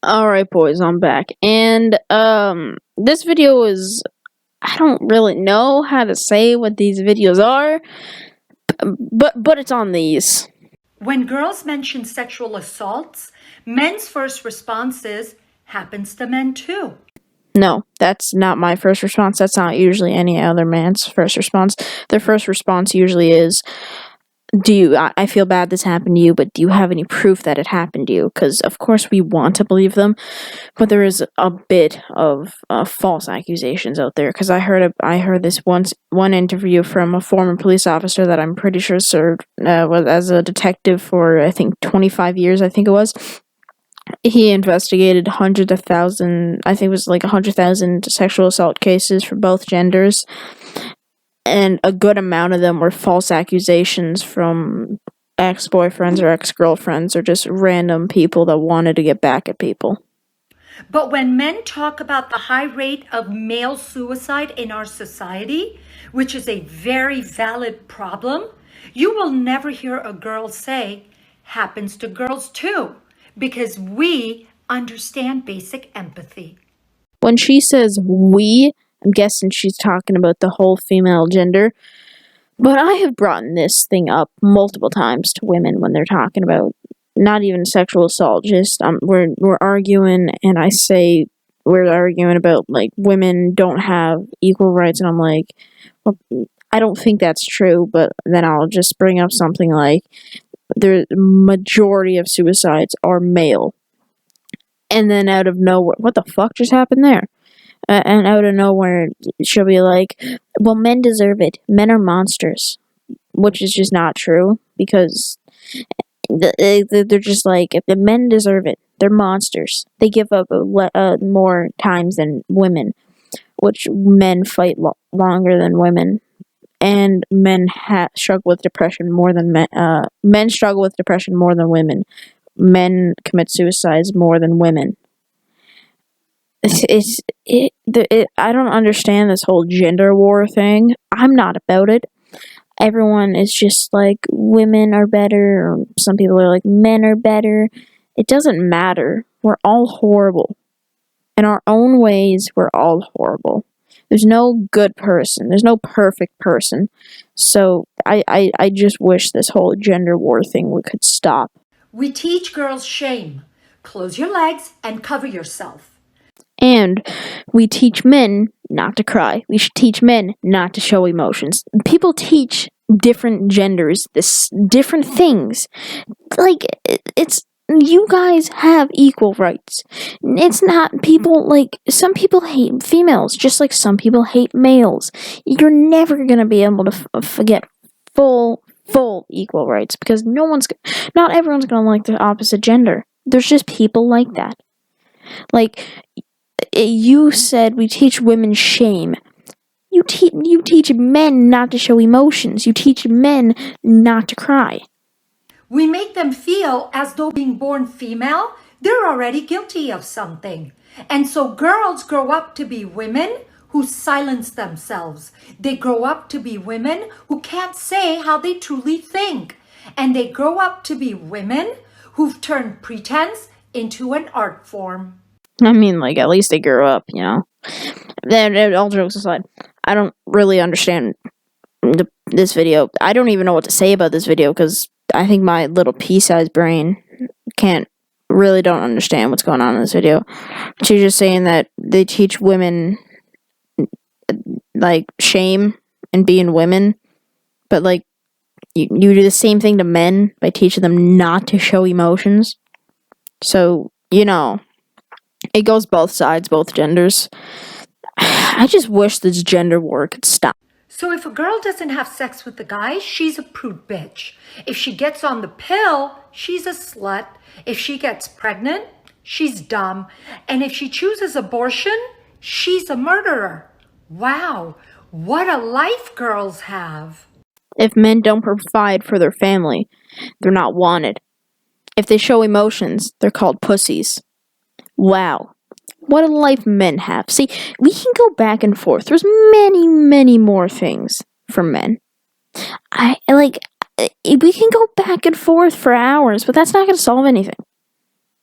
Alright, boys, I'm back. And, this video is. I don't really know how to say what these videos are, but it's on these. When girls mention sexual assaults, men's first response is, happens to men too. No, that's not my first response. That's not usually any other man's first response. Their first response usually is, I feel bad this happened to you, but do you have any proof that it happened to you? Because, of course, we want to believe them, but there is a bit of false accusations out there. Because I heard this one interview from a former police officer that I'm pretty sure served was as a detective for, I think, 25 years, I think it was. He investigated hundreds of thousands, I think it was like 100,000 sexual assault cases for both genders. And a good amount of them were false accusations from ex-boyfriends or ex-girlfriends or just random people that wanted to get back at people. But when men talk about the high rate of male suicide in our society, which is a very valid problem, you will never hear a girl say, happens to girls too, because we understand basic empathy. When she says we, I'm guessing she's talking about the whole female gender. But I have brought this thing up multiple times to women when they're talking about not even sexual assault, just we're arguing, and I say we're arguing about like women don't have equal rights, and I'm like, well, I don't think that's true. But then I'll just bring up something like the majority of suicides are male, and then out of nowhere, what the fuck just happened there? And out of nowhere, she'll be like, well, men deserve it. Men are monsters. Which is just not true, because they're just like, if the men deserve it, they're monsters. They give up more times than women, which men fight longer than women. And men struggle with depression more than men. Men struggle with depression more than women. Men commit suicides more than women. I don't understand this whole gender war thing. I'm not about it. Everyone is just like, women are better, or some people are like, men are better. It doesn't matter. We're all horrible. In our own ways, we're all horrible. There's no good person. There's no perfect person. So I just wish this whole gender war thing could stop. We teach girls shame. Close your legs and cover yourself. And we teach men not to cry. We should teach men not to show emotions. People teach different genders different things. Like, it's, you guys have equal rights. It's not people, like, some people hate females, just like some people hate males. You're never gonna be able to forget full equal rights, because not everyone's gonna like the opposite gender. There's just people like that. Like, you said we teach women shame. You teach men not to show emotions. You teach men not to cry. We make them feel as though being born female, they're already guilty of something. And so girls grow up to be women who silence themselves. They grow up to be women who can't say how they truly think. And they grow up to be women who've turned pretense into an art form. I mean, like, at least they grew up, you know? Then, all jokes aside, I don't really understand this video. I don't even know what to say about this video, because I think my little pea-sized brain don't understand what's going on in this video. She's just saying that they teach women, like, shame and being women, but, like, you do the same thing to men by teaching them not to show emotions. So, you know, it goes both sides, both genders. I just wish this gender war could stop. So if a girl doesn't have sex with the guy, she's a prude bitch. If she gets on the pill, she's a slut. If she gets pregnant, she's dumb. And if she chooses abortion, she's a murderer. Wow, what a life girls have. If men don't provide for their family, they're not wanted. If they show emotions, they're called pussies. Wow. What a life men have. See, we can go back and forth. There's many, many more things for men. We can go back and forth for hours, but that's not going to solve anything.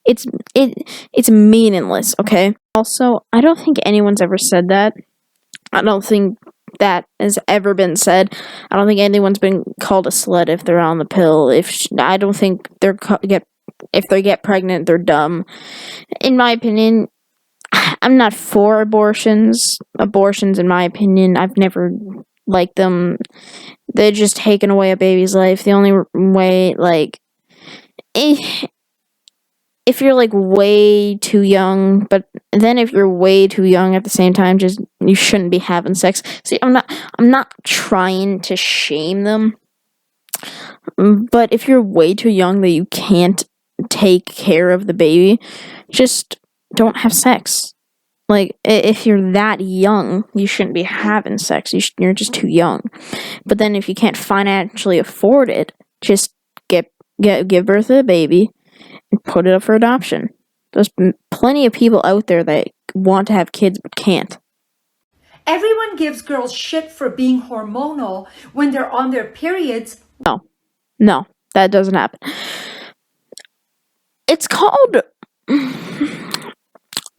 It's it's meaningless, okay? Also, I don't think anyone's ever said that. I don't think that has ever been said. I don't think anyone's been called a slut if they're on the pill. I don't think if they get pregnant, they're dumb. In my opinion, I'm not for abortions. Abortions, in my opinion, I've never liked them. They're just taking away a baby's life. The only way, like, if you're like way too young, but then if you're way too young at the same time, just you shouldn't be having sex. See, I'm not trying to shame them, but if you're way too young that you can't take care of the baby, just don't have sex. Like, if you're that young, you shouldn't be having sex. You're just too young. But then if you can't financially afford it, just give birth to a baby and put it up for adoption. There's plenty of people out there that want to have kids but can't. Everyone gives girls shit for being hormonal when they're on their periods. No, that doesn't happen. It's called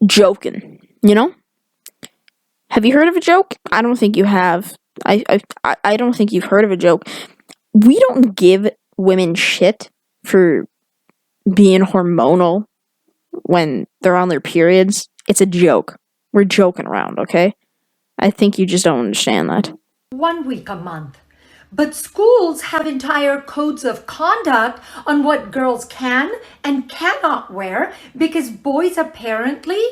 joking, you know? Have you heard of a joke? I don't think you have. I don't think you've heard of a joke. We don't give women shit for being hormonal when they're on their periods. It's a joke. We're joking around, okay? I think you just don't understand that. 1 week a month. But schools have entire codes of conduct on what girls can and cannot wear because boys apparently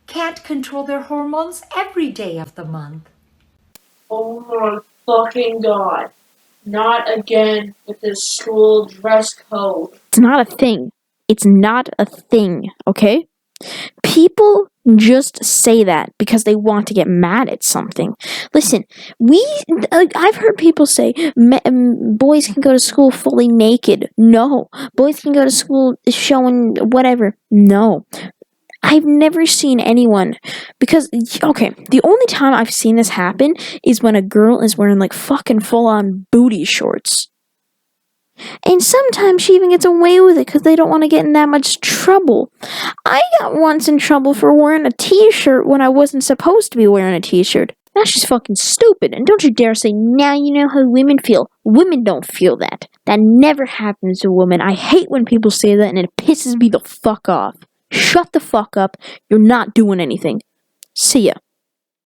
can't control their hormones every day of the month. Oh my fucking god. Not again with this school dress code. It's not a thing. It's not a thing, okay? People just say that because they want to get mad at something. Listen, I've heard people say boys can go to school fully naked. No. Boys can go to school showing whatever. No. I've never seen anyone, because, okay, the only time I've seen this happen is when a girl is wearing, like, fucking full-on booty shorts. And sometimes she even gets away with it because they don't want to get in that much trouble. I got once in trouble for wearing a t-shirt when I wasn't supposed to be wearing a t-shirt. That's just fucking stupid. And don't you dare say, now you know how women feel. Women don't feel that. That never happens to women. I hate when people say that and it pisses me the fuck off. Shut the fuck up. You're not doing anything. See ya.